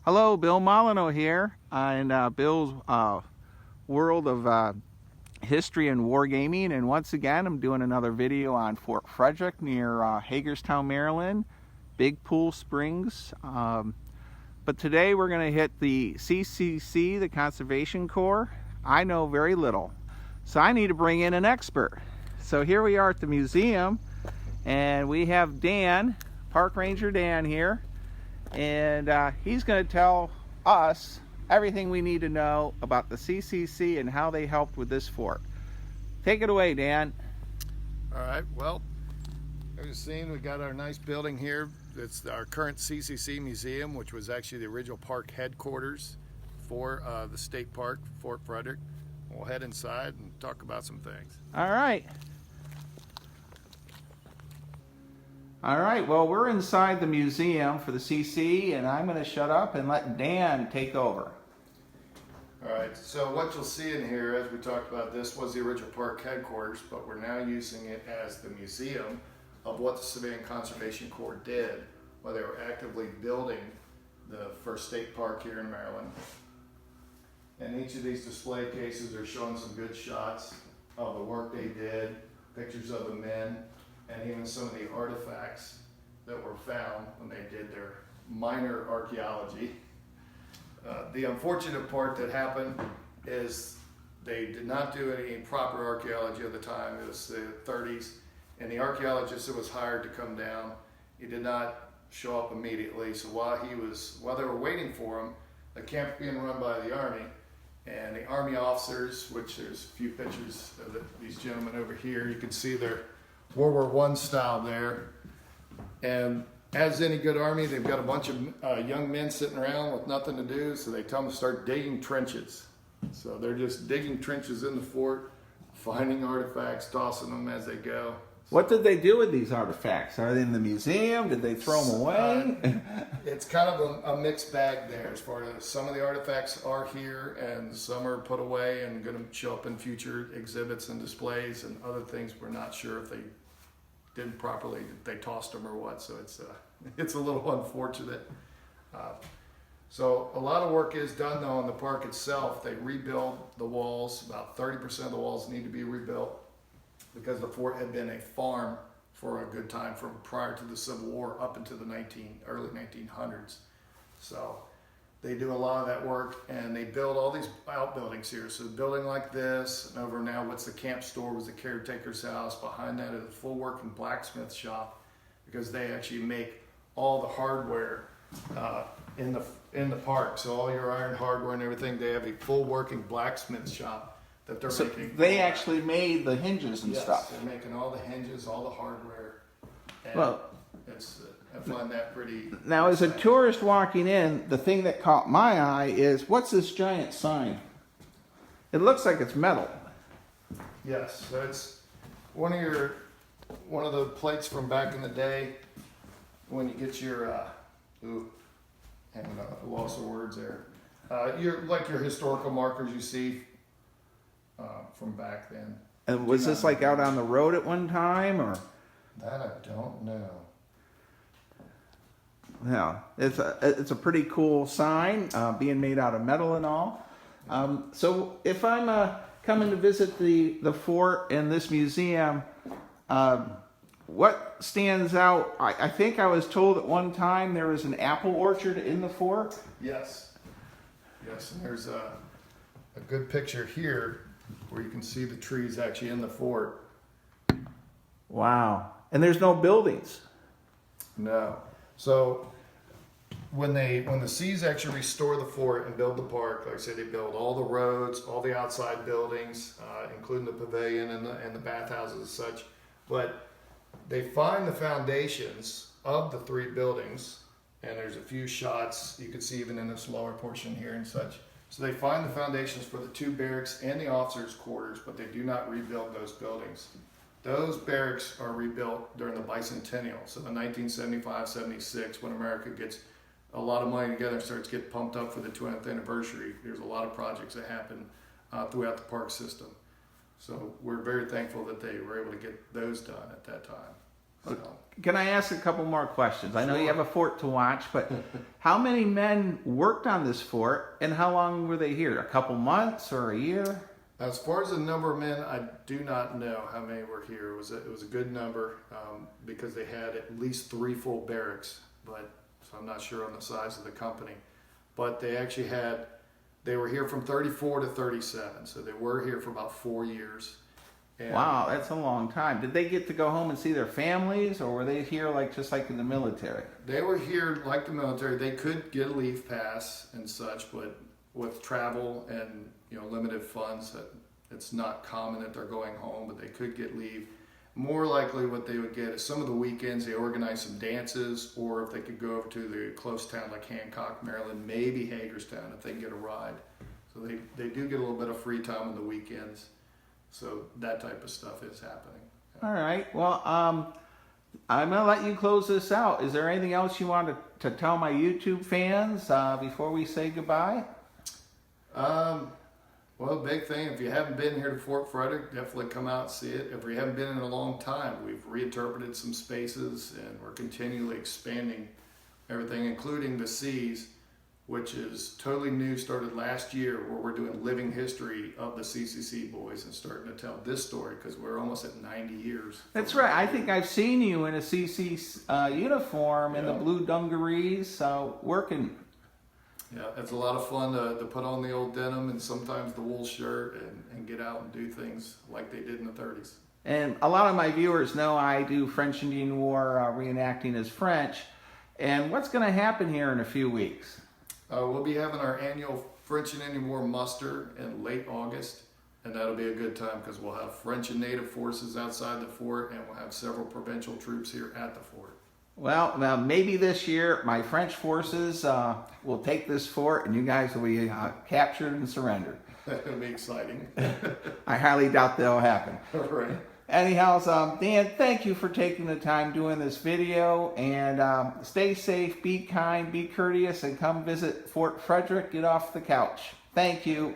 Hello, Bill Molyneux here, in Bill's world of history and wargaming. And once again, I'm doing another video on Fort Frederick near Hagerstown, Maryland, Big Pool Springs. But today we're going to hit the CCC, the Conservation Corps. I know very little, so I need to bring in an expert. So here we are at the museum, and we have Dan, Park Ranger Dan here. And he's going to tell us everything we need to know about the CCC and how they helped with this fort. Take it away, Dan. All right, well, as you've seen, we got our nice building here. It's our current CCC museum, which was actually the original park headquarters for the state park, Fort Frederick. We'll head inside and talk about some things. All right. All right, well, we're inside the museum for the CC, and I'm going to shut up and let Dan take over. All right, so what you'll see in here, as we talked about, this was the original park headquarters, but we're now using it as the museum of what the Civilian Conservation Corps did while they were actively building the first state park here in Maryland. And each of these display cases are showing some good shots of the work they did, pictures of the men, and even some of the artifacts that were found when they did their minor archaeology. The unfortunate part that happened is they did not do any proper archaeology at the time. It was the 30s, and the archaeologist that was hired to come down, he did not show up immediately. So while they were waiting for him, the camp's being run by the Army, and the Army officers, which there's a few pictures of these gentlemen over here, you can see their World War I style there. And as any good army, they've got a bunch of young men sitting around with nothing to do, so they tell them to start digging trenches. So they're just digging trenches in the fort, finding artifacts, tossing them as they go. What did they do with these artifacts? Are they in the museum? Did they throw them away? It's kind of a mixed bag there, as far as some of the artifacts are here and some are put away and going to show up in future exhibits and displays, and other things we're not sure if they didn't properly, they tossed them or what. So it's a little unfortunate. So a lot of work is done though on the park itself. They rebuild the walls. About 30% of the walls need to be rebuilt because the fort had been a farm for a good time from prior to the Civil War up into the early 1900s. So they do a lot of that work, and they build all these outbuildings here. So a building like this, and over now what's the camp store was the caretaker's house. Behind that is a full working blacksmith shop, because they actually make all the hardware in the park. So all your iron hardware and everything, they have a full working blacksmith shop that they're making. They actually made the hinges and stuff. Yes, they're making all the hinges, all the hardware. And well, I find that pretty. Now, as a tourist walking in, the thing that caught my eye is, what's this giant sign? It looks like it's metal. Yes, so it's one of the plates from back in the day when you get your hang on, I lost the words there. Your historical markers you see from back then. And was this like out on the road at one time, or? That I don't know. Yeah, it's a pretty cool sign, being made out of metal and all. So if I'm coming to visit the fort and this museum, what stands out? I think I was told at one time there was an apple orchard in the fort. Yes, and there's a good picture here where you can see the trees actually in the fort. Wow, and there's no buildings. No. So when the C's actually restore the fort and build the park, like I said, they build all the roads, all the outside buildings, including the pavilion and the bathhouses and such. But they find the foundations of the three buildings, and there's a few shots you can see even in the smaller portion here and such. So they find the foundations for the two barracks and the officers' quarters, but they do not rebuild those buildings. Those barracks are rebuilt during the bicentennial, so the 1975-76, when America gets a lot of money together and starts to get pumped up for the 20th anniversary. There's a lot of projects that happen throughout the park system. So we're very thankful that they were able to get those done at that time. So, Can I ask a couple more questions? I know you have a fort to watch, but how many men worked on this fort, and how long were they here? A couple months or a year? as far as the number of men, I do not know how many were here. It was a good number because they had at least 3 full barracks, but so I'm not sure on the size of the company. But they actually they were here from 34 to 37, so they were here for about 4 years. And Wow, that's a long time. Did they get to go home and see their families, or were they here just like in the military? they were here like the military. They could get a leave pass and such, but with travel and limited funds, it's not common that they're going home, but they could get leave. More likely what they would get is some of the weekends they organize some dances, or if they could go over to the close town like Hancock, Maryland, maybe Hagerstown if they can get a ride. So they do get a little bit of free time on the weekends. So that type of stuff is happening. All right. Well, I'm going to let you close this out. Is there anything else you want to tell my YouTube fans before we say goodbye? Well, big thing, if you haven't been here to Fort Frederick, definitely come out and see it. If you haven't been in a long time, we've reinterpreted some spaces and we're continually expanding everything, including the C's, which is totally new, started last year, where we're doing living history of the CCC boys and starting to tell this story because we're almost at 90 years. That's right. I think I've seen you in a CC uniform in the Yeah. blue dungarees, working. Yeah, it's a lot of fun to put on the old denim and sometimes the wool shirt and get out and do things like they did in the 30s. And a lot of my viewers know I do French Indian War reenacting as French. And what's going to happen here in a few weeks? We'll be having our annual French and Indian War muster in late August, and that'll be a good time because we'll have French and Native forces outside the fort, and we'll have several provincial troops here at the fort. Well, now maybe this year my French forces will take this fort and you guys will be captured and surrendered. It'll be exciting. I highly doubt that'll happen. Right. Anyhow, Dan, thank you for taking the time doing this video, and stay safe, be kind, be courteous, and come visit Fort Frederick. Get off the couch. Thank you.